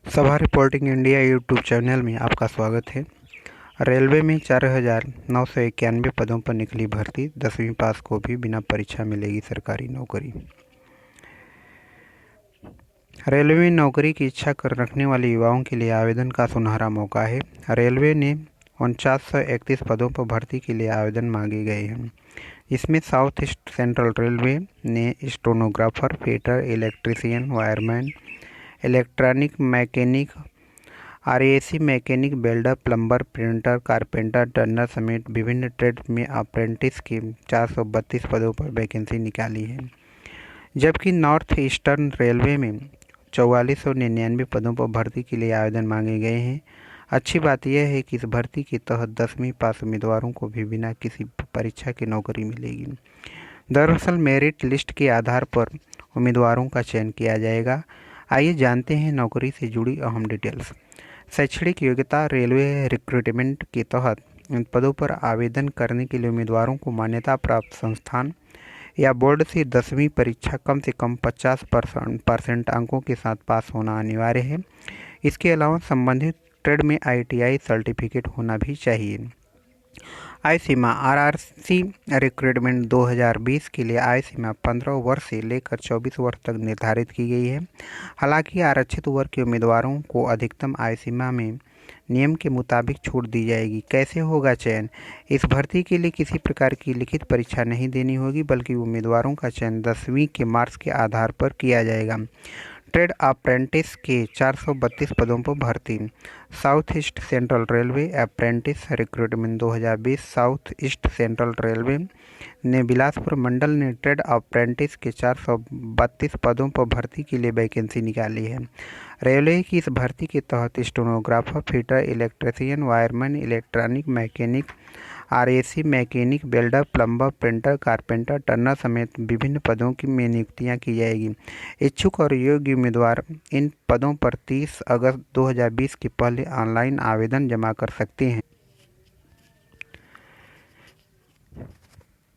सभा reporting India YouTube channel में आपका स्वागत है। रेलवे में 4,991 पदों पर निकली भर्ती। 10वीं पास को भी बिना परीक्षा मिलेगी सरकारी नौकरी। रेलवे में नौकरी की इच्छा कर रखने वाले युवाओं के लिए आवेदन का सुनहरा मौका है। रेलवे ने 4931 पदों पर भर्ती के लिए आवेदन मांगे गए हैं। इसमें साउथ ईस्ट सेंट्रल रेलवे ने stenographer, fitter, electrician, wireman, electronic mechanic, RAC mechanic, welder, plumber, printer, carpenter, Turner समेत विभिन्न ट्रेड में अप्रेंटिस के 432 पदों पर वैकेंसी निकाली है। जबकि नॉर्थ ईस्टर्न रेलवे में 4499 पदों पर भर्ती के लिए आवेदन मांगे गए हैं। अच्छी बात यह है कि इस भर्ती के तहत 10वीं पास उम्मीदवारों को भी बिना किसी परीक्षा की नौकरी मिलेगी। दरअसल मेरिट लिस्ट के आधार पर उम्मीदवारों का चयन किया जाएगा। आइए जानते हैं नौकरी से जुड़ी अहम डिटेल्स। शैक्षणिक योग्यता। रेलवे रिक्रूटमेंट के तहत इन पदों पर आवेदन करने के लिए उम्मीदवारों को मान्यता प्राप्त संस्थान या बोर्ड से 10वीं परीक्षा कम से कम 50% अंकों के साथ पास होना अनिवार्य है। इसके अलावा संबंधित ट्रेड में ITI सर्टिफिकेट होना भी चाहिए। आय सीमा। RRC रिक्रूटमेंट 2020 के लिए आय सीमा 15 वर्ष से लेकर 24 वर्ष तक निर्धारित की गई है। हालांकि आरक्षित वर्ग के उम्मीदवारों को अधिकतम आय सीमा में नियम के मुताबिक छूट दी जाएगी। कैसे होगा चयन? इस भर्ती के लिए किसी प्रकार की लिखित परीक्षा नहीं देनी होगी, बल्कि उम्मीदवारों का चयन 10वीं के मार्क्स के आधार पर किया जाएगा। ट्रेड अप्रेंटिस के 432 पदों पर भर्ती। South east central railway apprentice recruitment 2020। South east central railway ने बिलासपुर मंडल ने ट्रेड अप्रेंटिस के 432 पदों पर भर्ती के लिए वैकेंसी निकाली है। रेलवे की इस भर्ती के तहत stenographer, fitter, electrician, wireman, electronic mechanic, RAC mechanic, welder, plumber, printer, carpenter, Turner समेत विभिन्न पदों में नियुक्तियां की जाएगी। इच्छुक और योग्य उम्मीदवार इन पदों पर 30 अगस्त 2020 के पहले ऑनलाइन आवेदन जमा कर सकते हैं।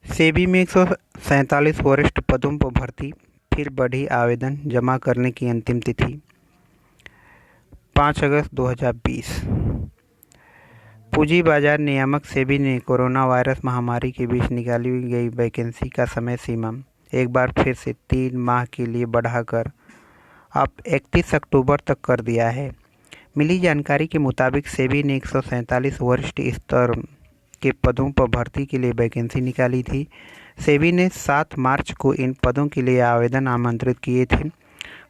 सेबी में 147 वरिष्ठ पदों पर भर्ती, फिर बढ़ी आवेदन जमा करने की अंतिम तिथि 5 अगस्त 2020। पूंजी बाजार नियामक सेबी ने कोरोना वायरस महामारी के बीच निकाली गई वैकेंसी का समय सीमा एक बार फिर से 3 माह के लिए बढ़ाकर अब 31 अक्टूबर तक कर दिया है। मिली जानकारी के मुताबिक सेबी ने 147 वरिष्ठ स्तर के पदों पर भर्ती के लिए वैकेंसी निकाली थी। सेबी ने 7 मार्च को इन पदों के लिए आवेदन आमंत्रित किए थे।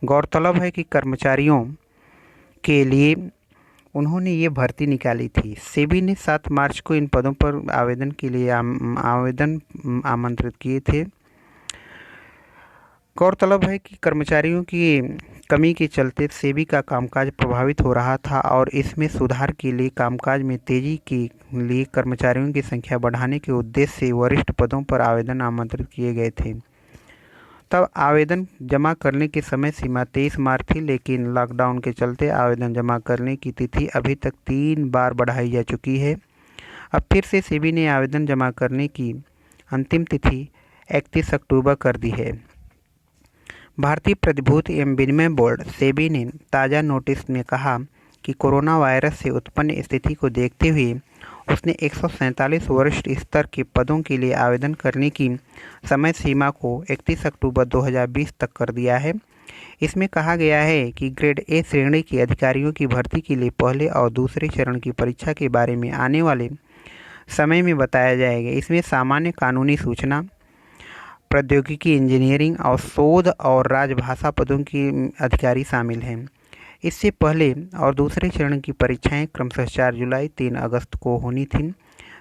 गौरतलब है कि कर्मचारियों के लिए उन्होंने ये भर्ती निकाली थी। सेबी ने 7 मार्च को इन पदों पर आवेदन के लिए आवेदन आमंत्रित किए थे। गौरतलब है कि कर्मचारियों की कमी के चलते सेबी का कामकाज प्रभावित हो रहा था और इसमें सुधार के लिए कामकाज में तेजी के लिए कर्मचारियों की संख्या बढ़ाने के उद्देश्य से वरिष्ठ पदों पर आवेदन आमंत्रित किए गए थे। तब आवेदन जमा करने की समय सीमा 23 मार्च थी, लेकिन लॉकडाउन के चलते आवेदन जमा करने की तिथि अभी तक 3 बार बढ़ाई जा चुकी है। अब फिर से सेबी ने आवेदन जमा करने की अंतिम तिथि 31 अक्टूबर कर दी है। भारतीय प्रतिभूति एवं विनिमय बोर्ड सेबी ने ताज़ा नोटिस में कहा कि कोरोना वायरस से उत्पन्न स्थिति को देखते हुए उसने 147 वरिष्ठ स्तर के पदों के लिए आवेदन करने की समय सीमा को 31 अक्टूबर 2020 तक कर दिया है। इसमें कहा गया है कि ग्रेड A श्रेणी के अधिकारियों की भर्ती के लिए पहले और दूसरे चरण की परीक्षा के बारे में आने वाले समय में बताया जाएगा। इसमें सामान्य कानूनी सूचना, प्रौद्योगिकी, इंजीनियरिंग और शोध और राजभाषा पदों के अधिकारी शामिल हैं। इससे पहले और दूसरे चरण की परीक्षाएं क्रमशः 4 जुलाई 3 अगस्त को होनी थीं।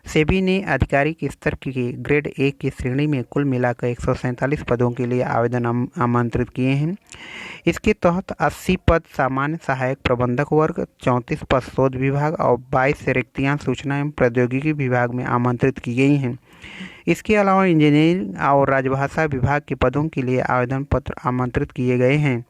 सेबी ने आधिकारिक स्तर के ग्रेड A की श्रेणी में कुल मिलाकर 147 पदों के लिए आवेदन आमंत्रित किए हैं। इसके तहत 80 पद सामान्य सहायक प्रबंधक वर्ग, 34 पद शोध विभाग और 22 रिक्तियां सूचना एवं प्रौद्योगिकी विभाग में आमंत्रित की गई हैं। इसके अलावा इंजीनियरिंग और राजभाषा विभाग के पदों के लिए आवेदन पत्र आमंत्रित किए गए हैं।